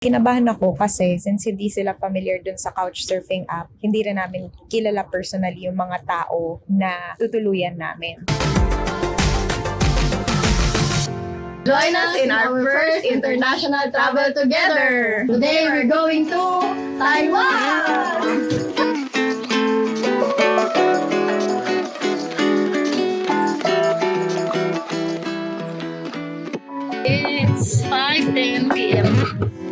Kinabahan ako kasi since hindi sila familiar dun sa Couchsurfing app, hindi rin namin kilala personally yung mga tao na tutuluyan namin. Join us in our first international travel together! Today we're going to Taiwan! It's 5:10 p.m.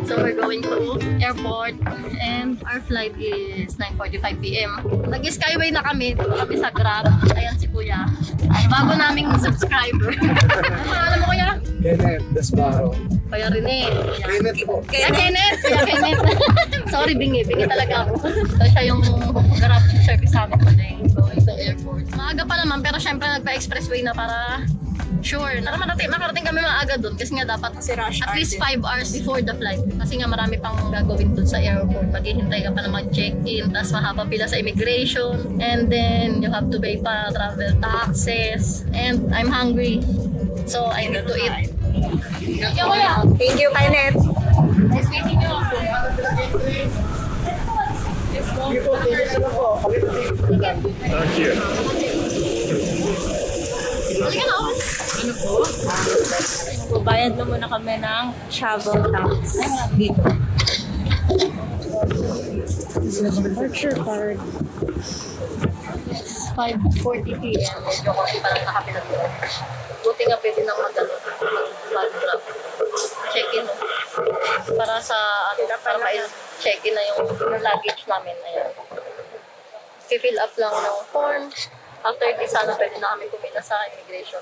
So we're going to airport and our flight is 9:45 p.m. Nag-skyway na kami. Dito kami sa Grab. Ayan si Kuya. Bago naming subscriber. Ano pangalan mo, Kuya? Kenneth Desbaro. Kuya Rene. Kenneth po. Kuya Kenneth. Kuya Kenneth. Sorry, bingi. Bingi talaga ako. So siya yung Grab service sa amin today. Going to airport. Maaga pa naman pero syempre nagpa-expressway na para sure. Makarating kami maaga doon kasi nga dapat at least 5 hours before the flight. Kasi nga marami pang gagawin doon sa airport. Maghihintay ka pa na mag-check-in, tapos mahaba pila sa immigration, and then you have to pay pa travel taxes. And I'm hungry. So I need to eat. Thank you, Kuya. Thank you, Kenneth! Nice meeting you. Thank you. Halika na ako. Bayad na muna kami ng travel tax dito. Departure card. 5:40 p.m. Medyo ko parang nakapilag ko. Buti nga pwede nang mag-grab. Check-in. Para sa para ma-check-in na yung luggage namin. Ayan. Fill up lang ng form. After this, sana pwede na kami kumita sa immigration.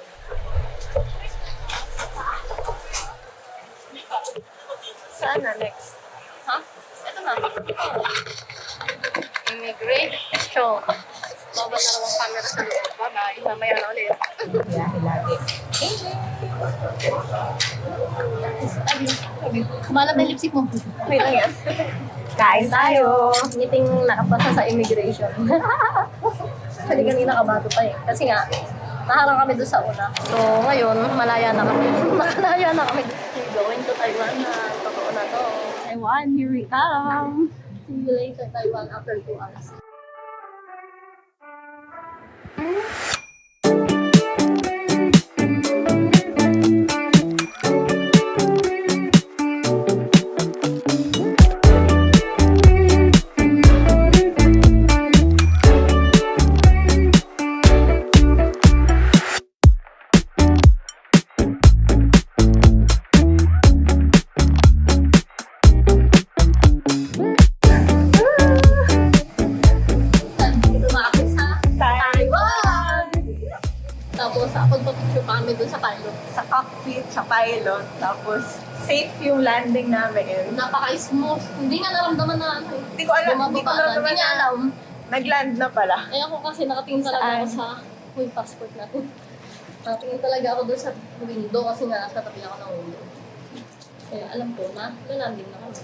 Saan na next? Ha? Ito na. Immigration. Bawal na lang ang camera sa loob. Bye-bye. Mamaya na ulit. Yeah, lagi. Kumalat na yung lipstick mo. Wait lang yan. Kain tayo! Ngiting nakapasa sa immigration. Kanina kabato pa eh. Kasi nga, naharang kami doon sa una. So, ngayon, malaya na kami. Malaya na kami. We're going to Taiwan na. Totoo na to. Taiwan, here we come. See you later, Taiwan, after 2 hours. Tapos, picture pa kami dun sa pilot. Sa cockpit, sa pilot, tapos safe yung landing namin. Napaka-smooth. Hindi nga naramdaman na ano. Hindi ko alam, hindi ko alam naman Hindi nga alam. Nag-land na pala. Eh ako kasi nakatingin talaga ako sa passport natin. Nakatingin talaga ako doon sa window kasi nga nasa tabi ako ng window. Kaya alam ko na, nalanding na kami.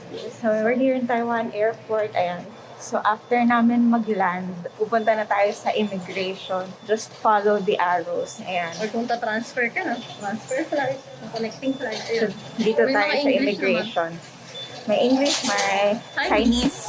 So, we're here in Taiwan Airport. Ayan. So, after namin mag-land, pupunta na tayo sa immigration. Just follow the arrows. Ayan. Or kung ta-transfer ka na, transfer flight, connecting flight. So, Ayun. dito May tayo mga sa English immigration. May English, may Chinese.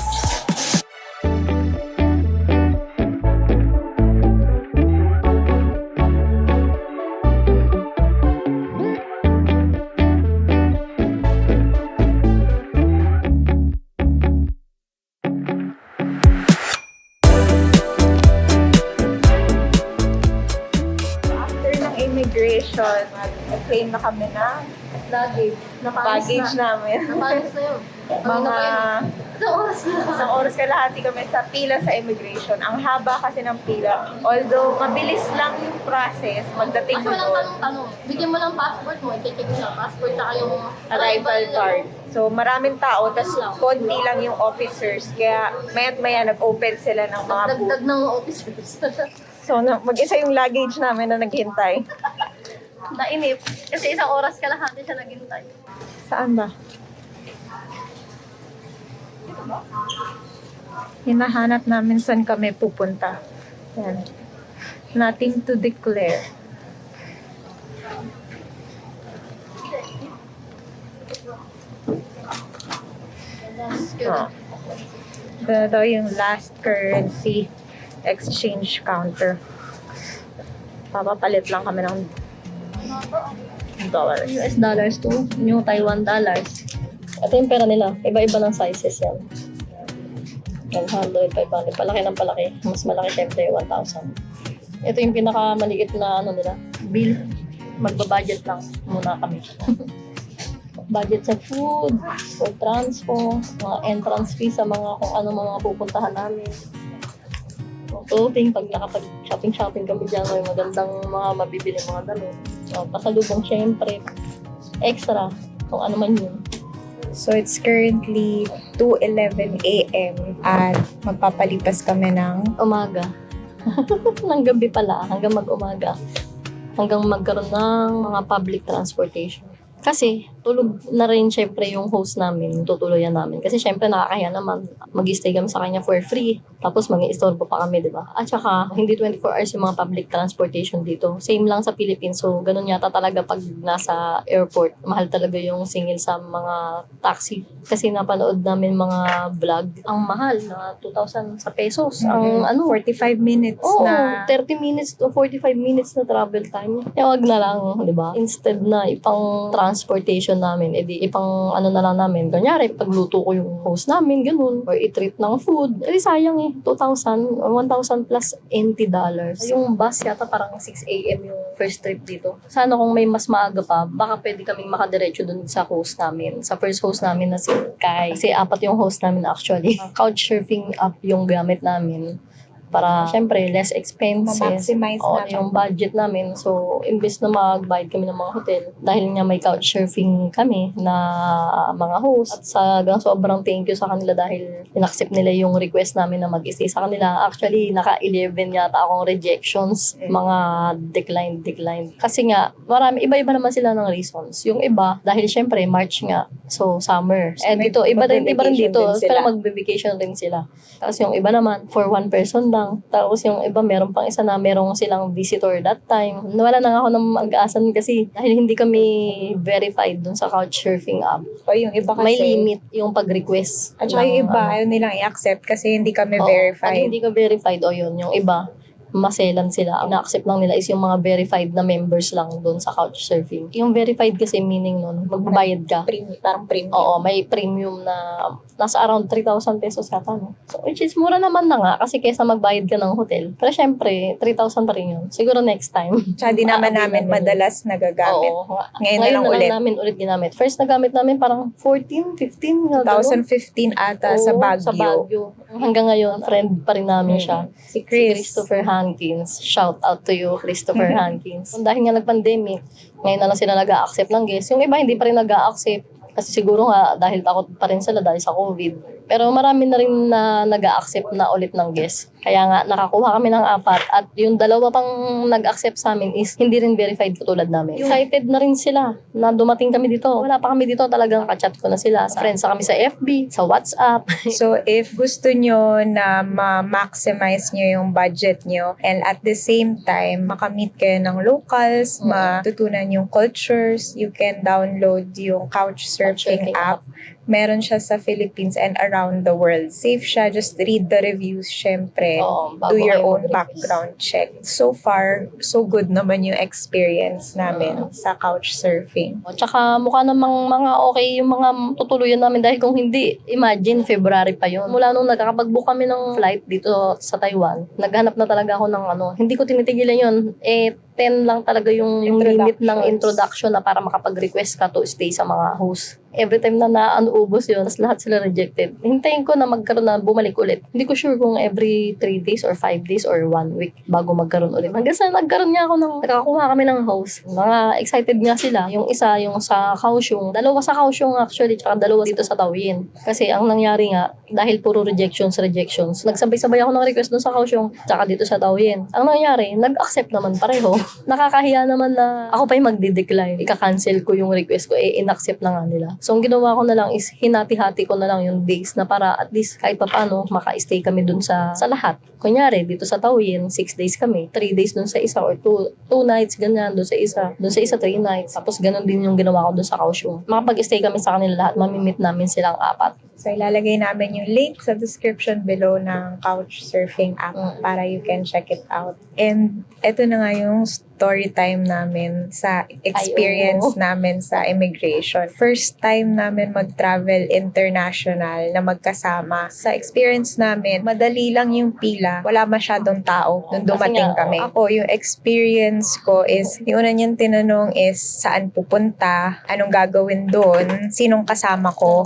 Immigration, mag-claim na kami na Luggage. baggage namin. Napalis na yun. Mga Isang oras na. isang oras kalahati kami sa pila sa immigration. Ang haba kasi ng pila. Although mabilis lang yung process pagdating Kasi mo walang doon. tanong. Bigyan mo ng passport mo, i-check mo lang. Passport saka yung Arrival card. So maraming tao, tas konti lang yung officers. Kaya maya't maya nag-open sila ng mga booth. Dagdag ng officers. So mag-isa yung luggage namin na naghintay. Nainip. Kasi isang oras kalahati siya naghintay. Saan ba? Hinahanap namin saan kami pupunta. Yan. Nothing to declare. Oh. Ito yung last currency exchange counter. Papapalit lang kami ng dollars. US dollars to New Taiwan dollars. Ito yung pera nila. Iba-iba ng sizes yan. 100, 500. Palaki ng palaki. Mas malaki syempre 1,000. Ito yung pinakamaliit na ano nila. Bill. Magba-budget lang muna kami. Budget sa food, for transpo, mga entrance fee sa mga kung ano mga pupuntahan namin. Clothing, pag nakapag-shopping kami dyan, may magandang mga mabibili mga damit. So, pasalubong syempre. Extra, kung ano man yun. So it's currently 2:11 a.m. at magpapalipas kami ng Umaga. Nang gabi pala, hanggang mag-umaga. Hanggang magkaroon ng mga public transportation. Kasi, tulog na rin syempre yung host namin, tutuloyan namin. Kasi syempre nakakahiya naman, mag-stay kami sa kanya for free. Tapos mag-i-istorbo pa kami, di ba? At saka, hindi 24 hours yung mga public transportation dito. Same lang sa Philippines. So, ganun yata talaga pag nasa airport. Mahal talaga yung singil sa mga taxi. Kasi napanood namin mga vlog. Ang mahal na 2,000 sa pesos. Ang 45 minutes Oo, na 30 minutes to 45 minutes na travel time. Kaya wag na lang, di ba? Instead na ipang transportation namin, edi ipang ano na lang namin. Kunyari, pagluto ko yung host namin, ganun. Or i-treat ng food. Edi sayang eh. 2,000 or 1,000 plus $80. Yung bus yata parang 6 a.m. yung first trip dito. Sana kung may mas maaga pa, baka pwede kaming makadiretso dun sa host namin. Sa first host namin na si Kai. Kasi 4 yung host namin actually. Couchsurfing app yung gamit namin. Para, syempre, less expenses. ma-maximize Oo, namin. yung budget namin. So, imbes na magbayad kami ng mga hotel, dahil nga may couchsurfing kami na mga host, at sobrang thank you sa kanila dahil inaccept nila yung request namin na mag-stay sa kanila. Actually, naka-11 yata akong rejections. Mga decline. Kasi nga, iba-iba naman sila ng reasons. Yung iba, dahil syempre, March nga. So, summer. And dito, iba rin dito. Pero magbe-vacation rin sila. Tapos yung iba naman, for one person lang. Tapos yung iba, meron pang isa na merong silang visitor that time. Nawala na ako ng mag-aasan kasi dahil hindi kami verified dun sa Couchsurfing app. o yung iba kasi May limit yung pag-request. at saka yung ng, iba ayaw nilang i-accept kasi hindi kami Oo, Pag verified. hindi ka verified, o yun, yung iba, maselan sila. Ang na-accept lang nila is yung mga verified na members lang doon sa Couchsurfing. Yung verified kasi meaning nun, magbabayad ka. Parang premium. Oo, may premium na nasa around 3,000 pesos yata, no? So, which is mura naman na nga kasi kaysa magbayad ka ng hotel. Pero syempre, 3,000 pa rin yun. Siguro next time. Tsaka di naman Aabutin namin namin. madalas nagagamit. Oo. Ngayon na lang ulit. namin ulit ginamit. First nagamit namin parang 14, 15. nga, ganun. 2015 ata sa Oo, Baguio. Sa Baguio. Hanggang ngayon, friend pa rin namin siya. Si Si Chris. Christopher Hankins. Shout out to you, Christopher Hankins. Dahil nga nag-pandemic, ngayon na lang sila nag-a-accept ng guest. Yung iba hindi pa rin nag-a-accept. Kasi siguro nga, dahil takot pa rin sila dahil sa COVID. Pero marami na rin na nag-a-accept na ulit ng guest. Kaya nga, nakakuha kami ng 4. At yung 2 pang nag-accept sa amin is hindi rin verified katulad namin. Excited na rin sila na dumating kami dito. Wala pa kami dito, talagang kachat ko na sila. Friends na kami sa FB, sa WhatsApp. So, if gusto nyo na ma-maximize nyo yung budget nyo and at the same time, makamit kayo ng locals, matutunan yung cultures, you can download yung Couchsurfing app. Meron siya sa Philippines and around the world. Safe siya. Just read the reviews, syempre. Oo, bago Do your kayo own mag-reviews. background check. So far, so good naman yung experience namin sa Couchsurfing. Tsaka mukha namang mga okay yung mga tutuluyan namin dahil kung hindi, imagine, February pa yun. Mula nung nakakapag-book kami ng flight dito sa Taiwan, naghanap na talaga ako ng hindi ko tinitigilan yun. 10 lang talaga yung limit ng introduction na para makapag-request ka to stay sa mga host. Every time na naubos yun, tapos lahat sila rejected. Hintayin ko na magkaroon na bumalik ulit. Hindi ko sure kung every 3 days or 5 days or 1 week bago magkaroon ulit. Hanggang sa nagkaroon nga ako nakakuha kami ng host. Mga excited nga sila. Yung isa, yung sa Kaohsiung. 2 sa Kaohsiung actually, tsaka 2 dito sa Taoyuan. Kasi ang nangyari nga, dahil puro rejections, nagsabay-sabay ako ng request doon sa Kaohsiung, tsaka dito sa Taoyuan. Ang nangyari, nag-accept naman pareho. Nakakahiya naman na ako pa yung magdi-decline. Ika-cancel ko yung request ko, in-accept na nga nila. So, ang ginawa ko na lang is hinati-hati ko na lang yung days na para at least kahit pa paano maka-stay kami dun sa lahat. Kunyari, dito sa Taoyuan, 6 days kami. 3 days dun sa isa or 2 nights, ganyan, dun sa isa. Dun sa isa, 3 nights. Tapos ganun din yung ginawa ko dun sa Kaohsiung. Makapag-stay kami sa kanila lahat, mamimit namin silang 4. So, ilalagay namin yung link sa description below ng Couchsurfing app para you can check it out. And eto na nga yung story time namin sa experience namin sa immigration. First time namin mag-travel international na magkasama. Sa experience namin, madali lang yung pila. Wala masyadong tao nung dumating kami. Ako, yung experience ko is, yung una niyang tinanong is, saan pupunta? Anong gagawin doon? Sinong kasama ko?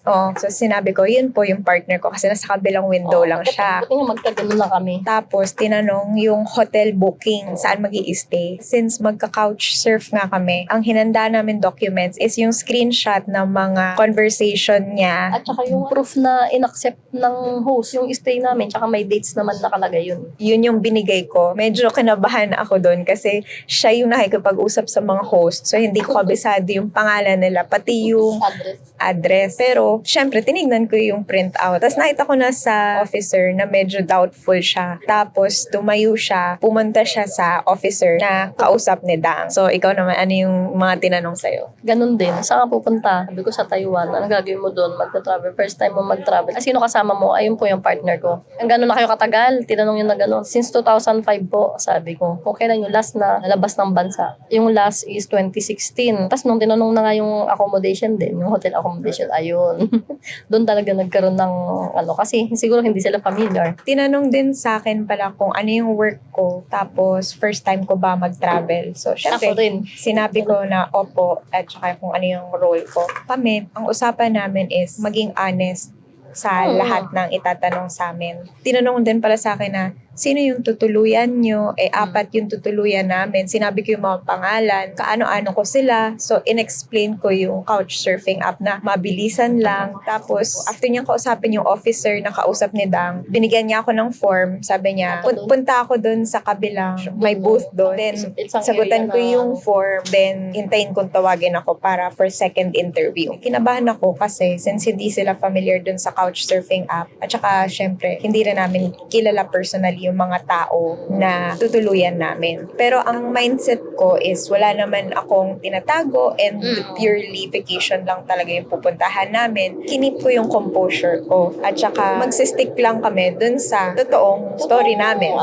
Oh, so sinabi ko, yun po yung partner ko kasi nasa kabilang window lang siya. Buti nga magkagano na kami. Tapos, tinanong yung hotel booking, saan mag-i-stay. Since magka-couch surf nga kami, ang hinanda namin documents is yung screenshot ng mga conversation niya. At saka yung proof na inaccept ng host, yung stay namin, tsaka may dates naman nakalagay yun. Yun yung binigay ko. Medyo kinabahan ako doon kasi siya yung nakikipag-usap sa mga host. So, hindi ko kabisado yung pangalan nila, pati yung address. Pero, syempre, tinignan ko yung printout. Tapos nakita ko na sa officer na medyo doubtful siya. Tapos, tumayo siya, pumunta siya sa officer na kausap ni Dang. So, ikaw naman, ano yung mga tinanong sa'yo? Ganun din. Saan ka pupunta? Sabi ko sa Taiwan. Ano gagawin mo doon? Magta-travel. First time mo mag-travel. Sino kasama mo? Ayun po yung partner ko. Ang gano'n na kayo katagal? Tinanong yun na gano'n. Since 2005 po, sabi ko. Okay lang yung last na nalabas ng bansa. Yung last is 2016. Tapos nung tinanong na nga yung accommodation din, yung hotel accommodation, ayun. Doon talaga nagkaroon ng kasi siguro hindi sila familiar. Tinanong din sa akin pala kung ano yung work ko. Tapos, first time ko ba mag-travel. So, syempre, Ako rin. sinabi ko na opo at saka kung ano yung role ko. Kami, ang usapan namin is maging honest sa lahat ng itatanong sa amin. Tinanong din pala sa akin na sino yung tutuluyan nyo? Apat yung tutuluyan namin. Sinabi ko yung mga pangalan, kaano-ano ko sila. So, in-explain ko yung Couchsurfing app na mabilisan lang. Tapos, after niyang kausapin yung officer na kausap ni Dang, binigyan niya ako ng form. Sabi niya, punta ako dun sa kabilang, may booth doon. Then, sagutan ko yung form. Then, hintayin kong tawagin ako para for second interview. Kinabahan ako kasi since hindi sila familiar dun sa Couchsurfing app. At saka, syempre, hindi na namin kilala personally yung mga tao na tutuluyan namin. Pero ang mindset ko is wala naman akong tinatago and purely vacation lang talaga yung pupuntahan namin. Kinip ko yung composure ko at saka magsistick lang kami dun sa totoong story namin.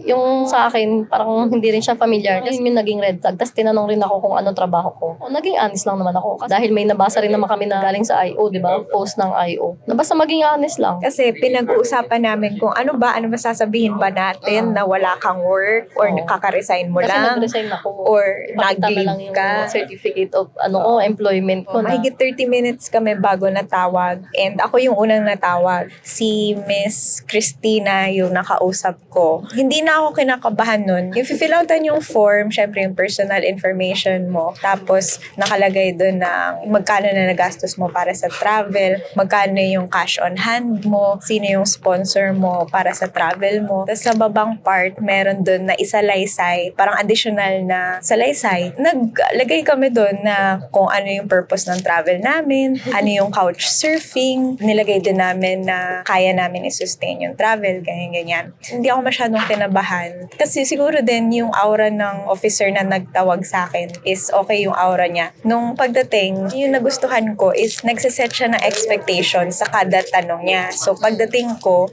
Yung sa akin, parang hindi rin siya familiar. Kasi yung naging red flag. Tapos tinanong rin ako kung anong trabaho ko. Naging honest lang naman ako. Dahil may nabasa rin naman kami na galing sa IO, di ba? Post ng IO. Basta maging honest lang. Kasi pinag-uusapan namin kung ano ba sasabihin ba natin na wala kang work or kaka-resign mo Kasi lang nag-resign ako. or Pakita na lang nag-leave yung ka. certificate of employment ko na. Mahigit 30 minutes kami bago natawag. And ako yung unang natawag. Si Miss Christina yung nakausap ko. Hindi na ako kinakabahan nun. Yung fill outan yung form, syempre yung personal information mo. Tapos nakalagay dun na magkano na nagastos mo para sa travel, magkano yung cash on hand mo, sino yung sponsor mo para sa travel mo. Tapos sa babang part, meron dun na isalaysay, parang additional na salaysay. Naglagay kami dun na kung ano yung purpose ng travel namin, ano yung couch surfing, nilagay din namin na kaya namin i-sustain yung travel, ganyan-ganyan. Hindi ako masyadong kinabahan. Kasi siguro din yung aura ng officer na nagtawag sa akin is okay yung aura niya. Nung pagdating, yung nagustuhan ko is nagsiset siya ng expectation sa kada tanong niya. So pagdating ko,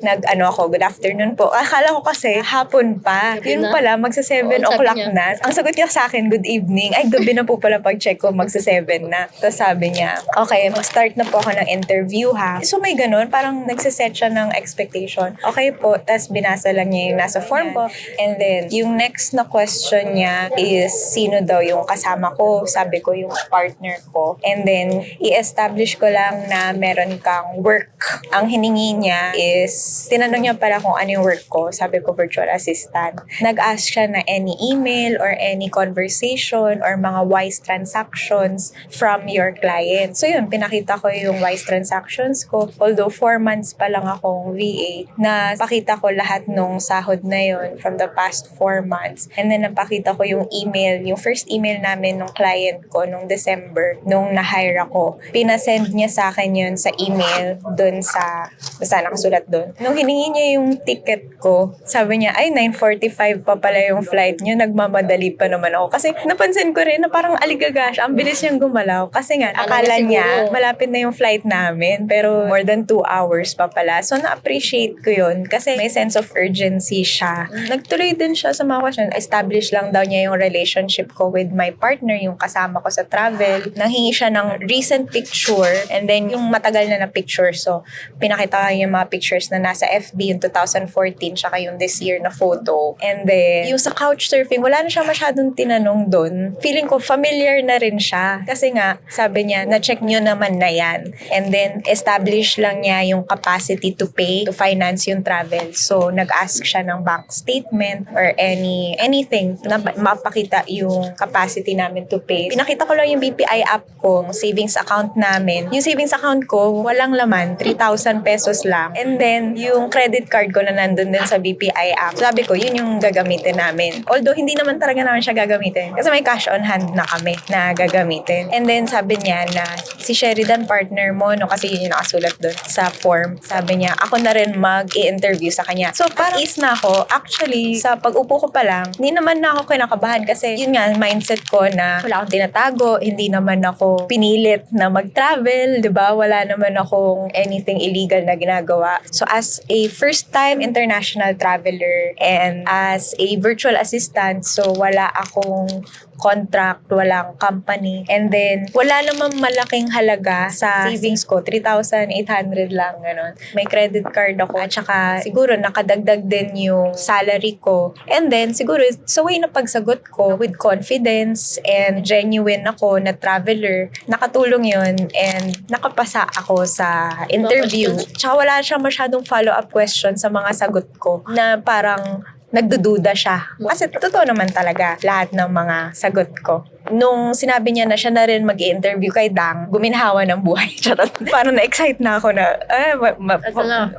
ako, good afternoon po. Akala ko kasi hapon pa. Yun pala, magsa 7 o'clock na. Ang sagot niya sa akin, good evening. Ay, gabi na po pala pag-check ko, magsa 7 na. Tapos sabi niya, okay, mag-start na po ako ng interview ha. So may ganun, parang nagsiset siya ng expectation. Okay po, tapos binasa lang niya yung nasa form ko. And then, yung next na question niya is, sino daw yung kasama ko? Sabi ko, yung partner ko. And then, i-establish ko lang na meron kang work. Ang hiningi niya is, tinanong niya pala kung ano yung work ko. Sabi ko, virtual assistant. Nag-ask siya na any email or any conversation or mga wise transactions from your client. So yun, pinakita ko yung wise transactions ko. Although 4 months pa lang akong VA, na pakita ko lahat nung sahod na yon from the past 4 months. And then napakita ko yung email, yung first email namin nung client ko nung December, nung na-hire ako. Pinasend niya sa akin yun sa email dun sa, basta nakasulat dun. Nung hiningi niya yung ticket ko, sabi niya, ay 9:45 pa pala yung flight niyo, nagmamadali pa naman ako. Kasi napansin ko rin na parang aligaga siya, ang bilis niyang gumalaw. Kasi nga, akala niya, malapit na yung flight namin, pero more than 2 hours pa pala. So, na-appreciate ko yun kasi may sense of urgency siya. Nagtuloy din siya sa mga question. Establish lang daw niya yung relationship ko with my partner, yung kasama ko sa travel. Nanghingi siya ng recent picture and then yung matagal na picture. So, pinakita ko yung mga pictures na nasa FB, yung 2014, tsaka yung this year na photo. And then, yung sa couchsurfing, wala na siya masyadong tinanong doon. Feeling ko familiar na rin siya. Kasi nga, sabi niya, na-check niyo naman na yan. And then, establish lang niya yung capacity to pay, to finance yung travel. So, nag-ask siya ng bank statement or anything na mapakita yung capacity namin to pay. Pinakita ko lang yung BPI app ko, savings account namin. Yung savings account ko, walang laman, 3,000 pesos lang. And then, yung credit card ko na nandun din sa BPI app. Sabi ko, yun yung gagamitin namin. Although, hindi naman talaga namin siya gagamitin. Kasi may cash on hand na kami na gagamitin. And then, sabi niya na si Sheridan partner mo, no, kasi yun yung nakasulat doon sa form. Sabi niya, ako na rin mag-i-interview sa kanya. So, parang is na ako. Actually, sa pag-upo ko pa lang, hindi naman na ako kinakabahan kasi yun nga, mindset ko na wala akong tinatago, hindi naman ako pinilit na mag-travel, di ba? Wala naman akong anything illegal na ginagawa. So, as a first-time international traveler and as a virtual assistant, so wala akong contract, walang company. And then, wala namang malaking halaga sa savings ko. 3,800 lang, gano'n. May credit card ako. At saka, siguro, nakadagdag din yung salary ko. And then, siguro, sa way na pagsagot ko, with confidence and genuine ako na traveler, nakatulong yun and nakapasa ako sa interview. Tsaka wala siyang masyadong follow-up question sa mga sagot ko na parang nagdududa siya. Kasi totoo naman talaga lahat ng mga sagot ko. Nung sinabi niya na siya na rin mag-i-interview kay Dang, guminhawa ng buhay. Charot. Parang na-excite na ako na,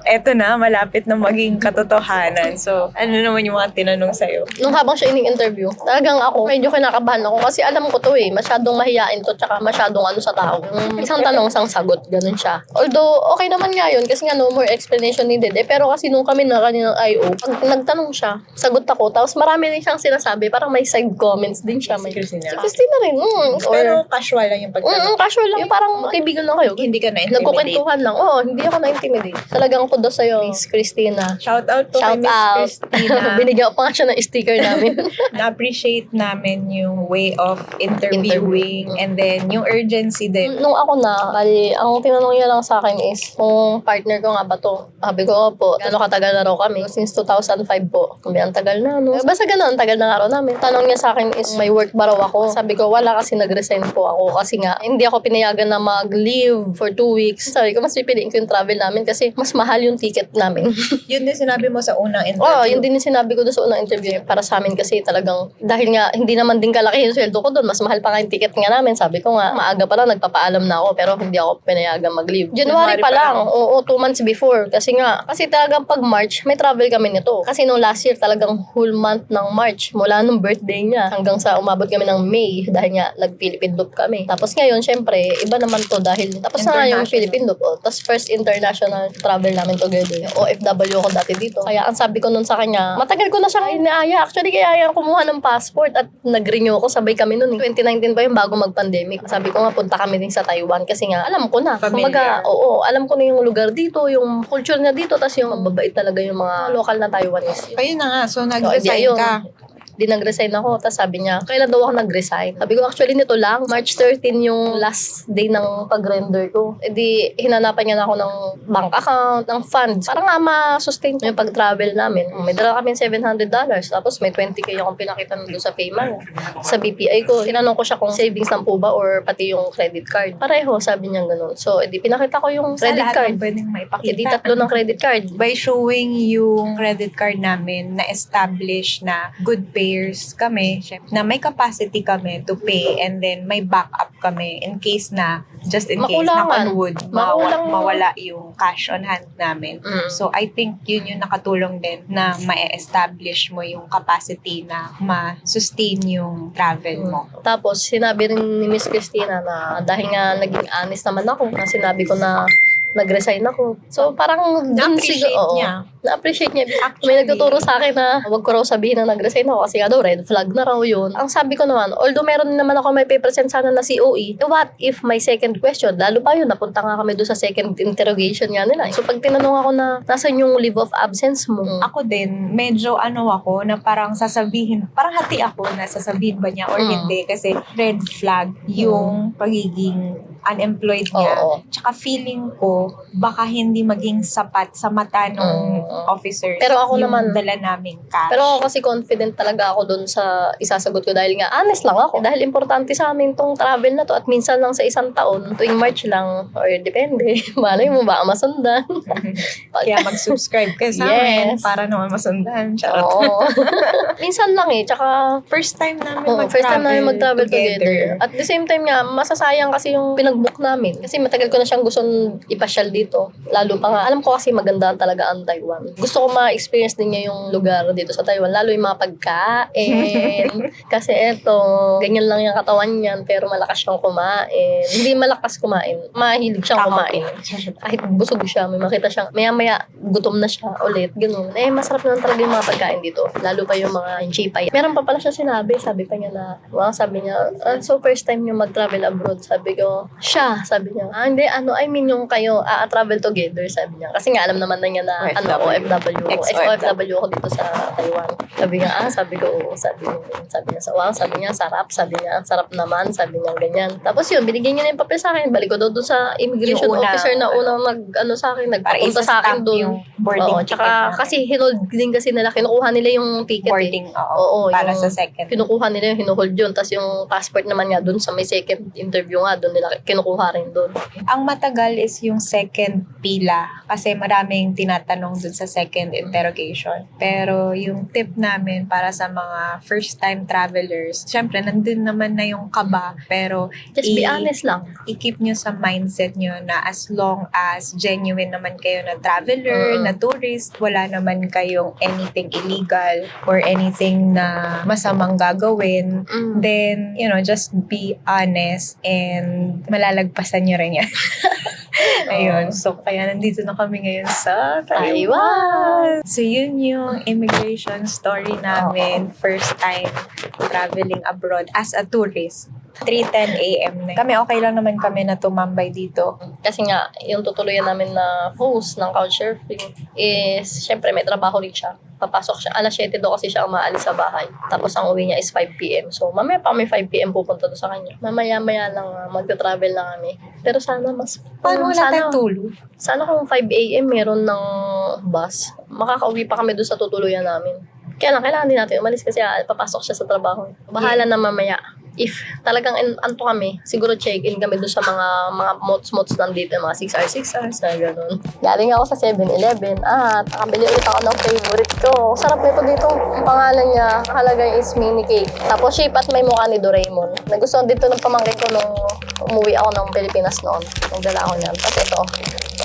eto na, malapit na maging katotohanan. So, ano naman yung mga tinanong sa'yo? Nung habang siya ini-interview, talagang ako, medyo kinakabahan ako kasi alam ko to masyadong mahiyain to tsaka masyadong sa tao. Isang tanong, isang sagot, ganun siya. Although, okay naman nga yun kasi nga no more explanation needed. Pero kasi nung kami na kaninang I.O., pag nagtanong siya, sagot ako, tapos marami din siyang sinasabi, parang may side comments din siya. May Christina rin. Pero casual lang yung pagtanong. Casual lang. Yung parang kaibigan lang kayo. Hindi ka na-intimidate. Nagkukwentuhan lang. Oo, hindi ako na-intimidate. Talagang kudos sa'yo, Miss Christina. Shout out to Shout kay Miss out. Christina. Binigyan ko pa nga siya ng sticker namin. Na-appreciate namin yung way of interviewing and then yung urgency din. Nung ako na, bali, ang tinanong niya lang sa akin is, kung partner ko nga ba to? Sabi ko, opo, gano'ng katagal na raw kami? Since 2005 po. Kung ang tagal na, no? Basta gano'n, ang tagal na nga raw namin. Tanong niya sa akin is, may work ba raw ako? Sabi ko, wala kasi nag-resign po ako. Kasi nga, hindi ako pinayagan na mag-leave for 2 weeks. Sabi ko, mas pipiliin ko yung travel namin kasi mas mahal yung ticket namin. Yun din sinabi mo sa unang interview. Oo, yun din yung sinabi ko doon sa unang interview. Para sa amin kasi talagang, dahil nga, hindi naman din kalaki yung sweldo ko doon. Mas mahal pa nga yung ticket nga namin. Sabi ko nga, maaga pa lang, nagpapaalam na ako. Pero hindi ako pinayagan mag-leave. January pa lang. Oo, 2 months before. Kasi talagang pag March, may travel kami nito. Kasi nung last year, talagang whole month ng March, mula nung birthday niya, hanggang sa umabot kami ng May, dahil nga, nag-Philippine Loop kami. Tapos ngayon, syempre, iba naman to dahil, tapos na nga yung Philippine Loop. Oh. Tapos first international travel namin together. OFW ako dati dito. Kaya ang sabi ko nun sa kanya, matagal ko na siya inaaya. Actually, kaya yan kumuha ng passport at nag-renew ako. Sabay kami nun. 2019 pa yung bago mag-pandemic. Sabi ko nga, punta kami din sa Taiwan kasi nga, alam ko na. Kumbaga, alam ko na yung lugar dito, yung culture niya dito, tapos yung mababait talaga yung mga local na Taiwanese. Ayun na nga, so nag-resign ka. Di nag-resign ako. Tapos sabi niya, kailan daw ako nag-resign? Sabi ko, actually nito lang. March 13 yung last day ng pag-render ko. E di, hinanapan niya na ako ng bank account, ng funds. Para nga ma-sustain yung pag-travel namin. May dala kami $700. Tapos may 20K akong pinakita doon sa payment. Sa BPI ko, tinanong ko siya kung savings lang po ba or pati yung credit card. Pareho, sabi niya ganun. So, edi, pinakita ko yung credit card. Pwedeng maipakita. Edi, 3 ng credit card. By showing yung credit card namin na establish na good pay prayers kami syempre, na may capacity kami to pay and then may backup kami in case na just in case na Makulangan. on wood Makulang- mawala yung cash on hand namin. Mm. So I think yun yung nakatulong din na ma-establish mo yung capacity na ma-sustain yung travel mo. Tapos, sinabi rin ni Miss Christina na dahil nga naging honest naman ako, na sinabi ko na nag-resign ako. So, parang dun Na-appreciate oo, niya. Na-appreciate niya. Actually, May nagtuturo sa akin na huwag ko raw sabihin na nag-resign ako kasi nga daw red flag na raw yun. Ang sabi ko naman, although meron naman ako may present sana na COE, what if my second question, lalo pa yun, napunta nga kami doon sa second interrogation nga nila. So, pag tinanong ako na, nasan yung leave of absence mo? Ako din, medyo ako na parang sasabihin, parang hati ako na sasabihin ba niya or hindi kasi red flag yung pagiging unemployed niya. Oo. Tsaka feeling ko, baka hindi maging sapat sa mata ng officers Pero ako yung naman- dala naming cash. Pero ako kasi confident talaga ako dun sa isasagot ko dahil nga honest lang ako. Dahil importante sa amin tong travel na to at minsan lang sa isang taon, tuwing March lang or depende. Malay mo ba masundan? Kaya mag-subscribe ka sa amin Yes. para naman masundan. Charot. Oo. minsan lang eh. Tsaka First time namin oo, mag-travel, first time namin mag-travel together. At the same time nga, masasayang kasi yung pinag-book namin. Kasi matagal ko na siyang gustong ipasyal dito. Lalo pa nga, alam ko kasi maganda talaga ang Taiwan. Gusto ko ma-experience din niya yung lugar dito sa Taiwan. Lalo yung mga pagkain. Kasi eto, ganyan lang yung katawan niyan, pero malakas siyang kumain. Hindi malakas kumain. Mahilig siyang kumain. Kahit busog siya, may makita siyang, maya-maya, gutom na siya ulit. Ganun. Masarap naman talaga yung mga pagkain dito. Lalo pa yung mga chipay. Meron pa pala siya sinabi. Sabi pa niya na, sabi niya, so first time niyo mag-travel abroad. Sabi ko, sabi niya, hindi, I mean yung kayo, travel together, sabi niya. Kasi nga, alam naman na niya na, OFW. Ex-OFW ako dito sa Taiwan. Sabi niya, sabi ko, oo. Sabi niya, sabi niya, sarap. Sabi niya, sarap naman. Sabi niya, ganyan. Tapos yun, binigyan niya na yung papel sa akin. Balik ko daw doon sa immigration Yung una, officer na unang sa akin, Para nagpapunta sa akin isa-stamp doon. yung boarding Oo, ticket tsaka namin. kasi hinold din kasi nila, kinukuha nila yung ticket boarding, Oo, para yung sa second. kinukuha nila yung hinuhold yun. Tapos yung passport naman nga doon sa may second interview nga, doon nila kinukuha rin doon. Ang matagal is yung second pila kasi maraming tinatanong dun sa second interrogation. Pero yung tip namin para sa mga first time travelers, syempre nandun naman na yung kaba, pero Just be honest lang. i-keep nyo sa mindset nyo na as long as genuine naman kayo na traveler, na tourist, wala naman kayong anything illegal or anything na masamang gagawin, then, just be honest and malalagpasan nyo rin yan. Ayun. So, kaya nandito na kami ngayon sa Taiwan. So, yun yung immigration story namin. First time traveling abroad as a tourist. 3:10 a.m. na. Kami okay lang naman kami na tumambay dito. Kasi nga, yung tutuluyan namin na host ng couchsurfing is, syempre may trabaho rin siya. Papasok siya, alas 7 daw kasi siya umaalis sa bahay. Tapos ang uwi niya is 5 p.m. So, mamaya pa kami 5 p.m. pupunta doon sa kanya. Mamaya-maya lang magta-travel na kami. Pero sana mas... Paano wala tayong tulog? Sana kung 5 a.m. meron ng bus, makakauwi pa kami doon sa tutuluyan namin. Kaya lang, kailangan din natin umalis kasi papasok siya sa trabaho. Bahala na mamaya. If talagang anto kami, siguro check-in kami doon sa mga mots-mots nandito, mga 6 hours na gano'n. Galing ako sa 7-Eleven at nakabili ulit ako ng favorite ko. Sarap nito dito. Ang pangalan niya, nakalagay is mini cake. Tapos shape at may mukha ni Doraemon. Nagustuhan dito ng pamangkin ko nung umuwi ako ng Pilipinas noon. Nagdala ako niyan. Tapos ito,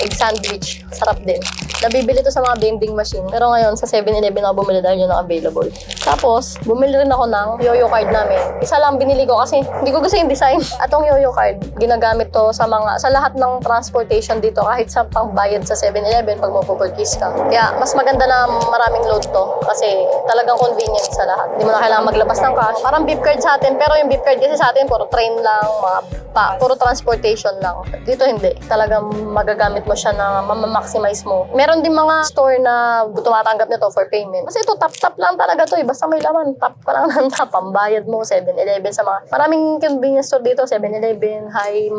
egg sandwich. Sarap din. Nabibili to sa mga vending machine. Pero ngayon, sa 7-Eleven ako bumili dahil yun ang available. Tapos, bumili rin ako ng yo-yo card namin. Isa lang binili ko kasi hindi ko gusto yung design. Atong yo-yo card, ginagamit to sa lahat ng transportation dito kahit sa pangbayad sa 7-Eleven pag magpo-purchase ka. Kaya, mas maganda na maraming load to kasi talagang convenient sa lahat. Hindi mo na kailangan maglabas ng cash. Parang beep card sa atin, pero yung beep card kasi sa atin, puro train lang, puro transportation lang. Dito hindi. Talagang magagamit mo siya na ma-maximize mo. Meron din mga store na tumatanggap nito for payment. Kasi ito, tap-tap lang talaga to eh. Basta may laman, tap pa lang ng tap. Pambayad mo, 7-Eleven sa mga... Maraming convenience store dito, 7-Eleven, High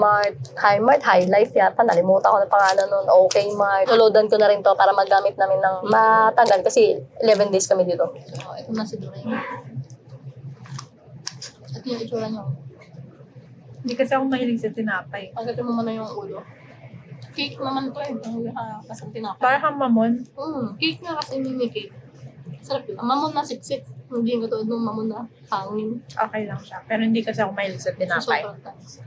Life yata. Nalimutan ko na pangalan nun. Okay Mart. Loloadan ko na rin to para magamit namin ng matagal kasi 11 days kami dito. Ito na si Doraemon. Ito yung itsura niyo. Hindi kasi ako mahilig sa tinapay. Pagdating mo muna yung ulo. Cake naman to eh. Kasang tinapay. Parang mamon. Cake nga kasi mini cake. Sarap yun. Ang mamon na sip-sip. Hindi ko to nung mamuna. Hangin. Okay lang siya. Pero hindi kasi ako mahilig sa tinapay. Sobrang taas.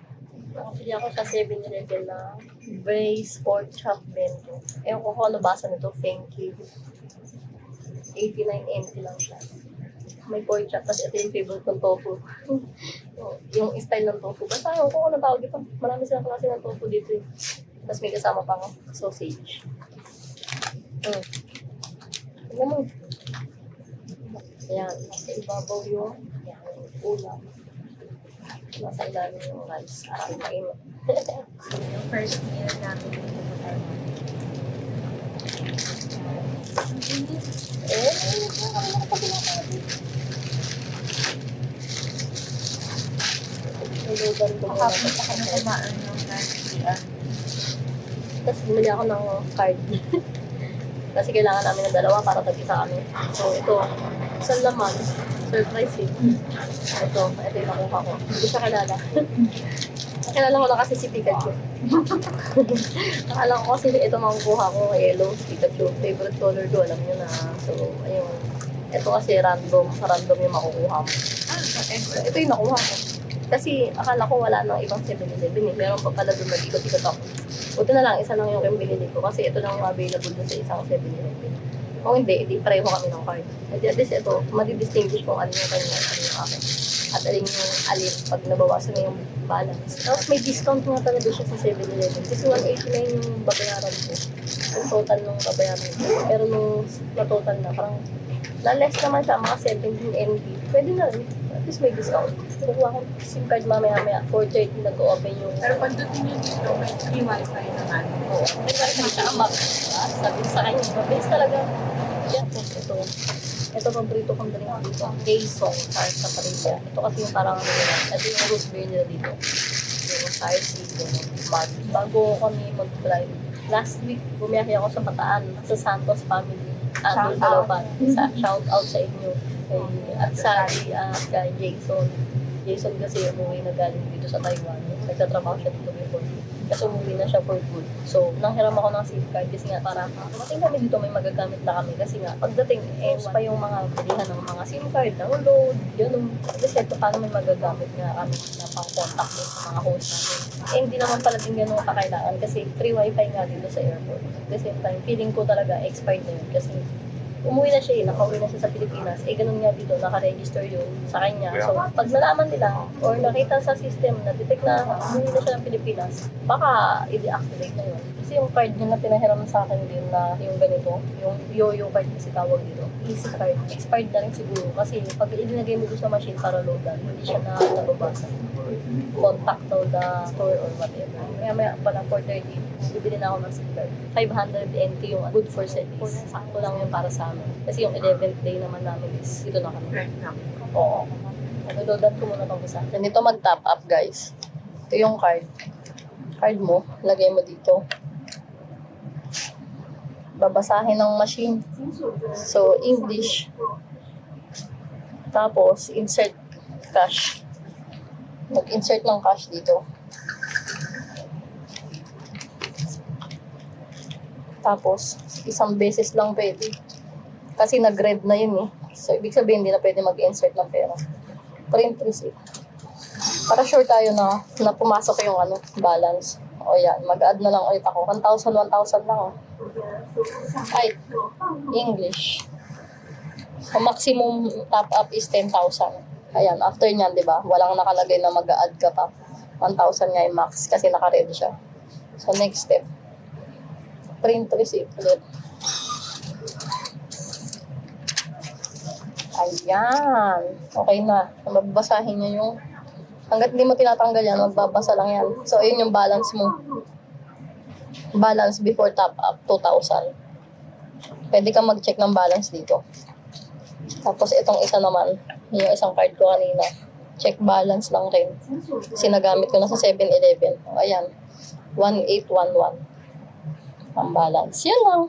Nakapili ako sa 7-Eleven na braised pork chop bento. Ewan ko kung ano basa nito, thank you. 89 NT lang siya. May pork chop, tapos ito yung favorite kong tofu. yung style ng tofu. Basta ako kung ano tawag ito. Marami silang klase ng tofu dito eh. Tapos may kasama pang sausage. Tignan mo. Ayan, nasa ibabaw yung ulam. Nasa ilalim yung rice. Ang mainit. So, yung first meal namin dito sa Taiwan. Nulugan ko muna. Makapit ako na kumaan ng nasiyan. Tapos bumili ako ng card. Kasi kailangan namin ng dalawa para tag-isa kami. So ito, isang laman. Surprise eh. Ito yung nakuha ko. Hindi siya kilala. Nakilala ko lang kasi si Pikachu. Nakala ko kasi ito makukuha ko, yellow, Pikachu. Favorite color ko, alam nyo na. So, ayun. Ito kasi random yung makukuha mo. Ito yung nakuha ko. Kasi akala ko wala nang ibang 7-Eleven eh. Meron pa pala doon nag-ikot-ikot ako. Buti na lang, isa lang yung binili ko kasi ito lang yung available doon sa isang 7-Eleven. Kung hindi pareho kami ng card. At least ito, madidistinguish kung alin yung kanya, alin yung akin. At alin yung alin pag nabawasan na yung balance. Tapos may discount nga talaga siya sa 7-Eleven. Kasi 189 yung babayaran ko. Yung total nung babayaran ko. Pero nung na-total na, parang na-less naman siya, mga 17 NT. Pwede na rin. At least may discount. Kukuha ko SIM card mamaya-maya. 4:30 nag-open yung... Pero pagdating nyo dito, may free wifi naman. Oo. May wifi siya ang map. Sabi ko sa kanya, mabilis talaga. Yan po, ito. Ito paborito kong drink dito. Quezon, sa Parilla. Ito kasi yung parang ano nila. Ito yung root beer nila dito. Yung fire seed, yung mud. Bago kami mag-fly. Last week, bumiyahe ako sa Bataan, sa Santos family. Shout out. Shout out sa inyo. At sa kay Jason. Jason kasi umuwi na galing dito sa Taiwan. Nagtatrabaho siya dito before. Kasi umuwi na siya for good. So, nanghiram ako ng SIM card kasi nga para dumating kami dito may magagamit na kami. Kasi nga, pagdating, pa yung mga bilihan ng mga SIM card, download, yun. Kasi ito, paano may magagamit nga kami na pang-contact mo sa mga host namin. Hindi naman pala din ganun kakailangan kasi free wifi nga dito sa airport. At the same time, feeling ko talaga expired na yun kasi umuwi na siya nakauwi na siya sa Pilipinas, ganun nga dito, nakaregister yun sa kanya. So, pag nalaman nila, or nakita sa system na detect na umuwi na siya ng Pilipinas, baka i-deactivate na yun. Kasi yung card niya na pinahiram sa akin din na yung ganito, yung yo-yo card kasi tawag dito, easy card, expired na rin siguro. Kasi pag ilinagay mo doon sa machine para loadan, hindi siya nababasa. Contact daw the store or whatever. Maya pala 4:30, bibili na ako ng SIM card. 500 NT yung good for service. Sakto lang yung para sa amin. Kasi yung 11th day naman namin is dito na kami. Oo. Nagloadan ko muna itong isa. Ganito mag-top up guys. Ito yung card. Card mo, lagay mo dito. Babasahin ng machine. So, English. Tapos, insert cash. Mag-insert ng cash dito. Tapos, isang beses lang pwede. Kasi nag-red na yun eh. So, ibig sabihin, hindi na pwede mag-insert ng pera. Print receipt. Para sure tayo na pumasok yung balance. O yan, mag-add na lang ulit ako. 1,000 lang. Ay, English. So, maximum top up is 10,000. Ayan, after nyan, di ba? Walang nakalagay na mag-add ka pa. 1,000 nga yung max kasi naka-ready siya. So, next step. Print receipt ulit. Ayan. Okay na. Mababasahin nyo yung... Hanggat hindi mo tinatanggal yan, magbabasa lang yan. So, ayun yung balance mo. Balance before top up, 2,000. Pwede kang mag-check ng balance dito. Tapos, itong isa naman, yung isang card ko kanina. Check balance lang rin. Kasi nagamit ko na sa 7-Eleven. Ayan. 1,811. Ang balance. Yan lang.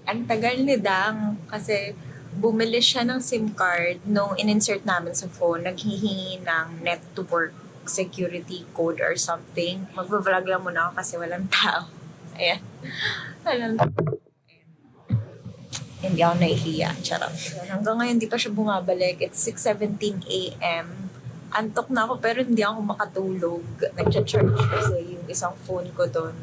Ang tagal ni Dang kasi bumili siya ng SIM card nung in-insert namin sa phone. Naghihingi ng net to work security code or something. Mag-vlog lang muna ako kasi walang tao. Ayan. Walang tao. Hindi ako nahihiya. Charot. Hanggang ngayon, di pa siya bumabalik. It's 6:17 a.m. Antok na ako pero hindi ako makatulog. Nag-charge kasi yung isang phone ko doon.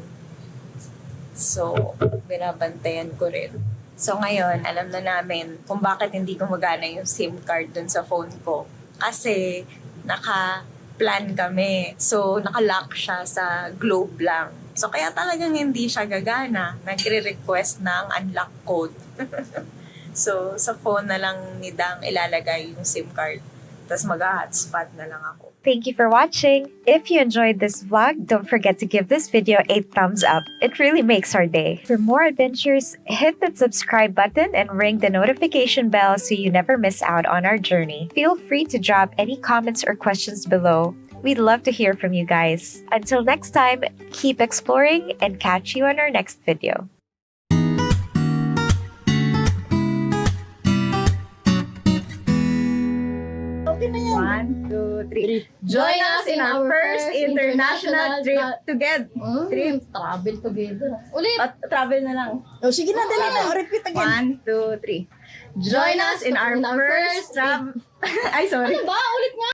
So, binabantayan ko rin. So ngayon, alam na namin kung bakit hindi gumagana yung SIM card dun sa phone ko. Kasi naka-plan kami. So, naka-lock siya sa Globe lang. So, kaya talagang hindi siya gagana. Nagre-request ng unlock code. So, sa phone na lang ni Dang ilalagay yung SIM card. Tapos mag-hotspot na lang ako. Thank you for watching. If you enjoyed this vlog, don't forget to give this video a thumbs up. It really makes our day. For more adventures, hit that subscribe button and ring the notification bell so you never miss out on our journey. Feel free to drop any comments or questions below. We'd love to hear from you guys. Until next time, keep exploring and catch you on our next video. One, two, three. Join us in our first international trip together. Travel together. Ulit! Travel na lang. Oh, sige na, dali na. Repeat again. 1, 2, 3. Join us in our first travel. Ay, sorry. Ano ba? Ulit nga!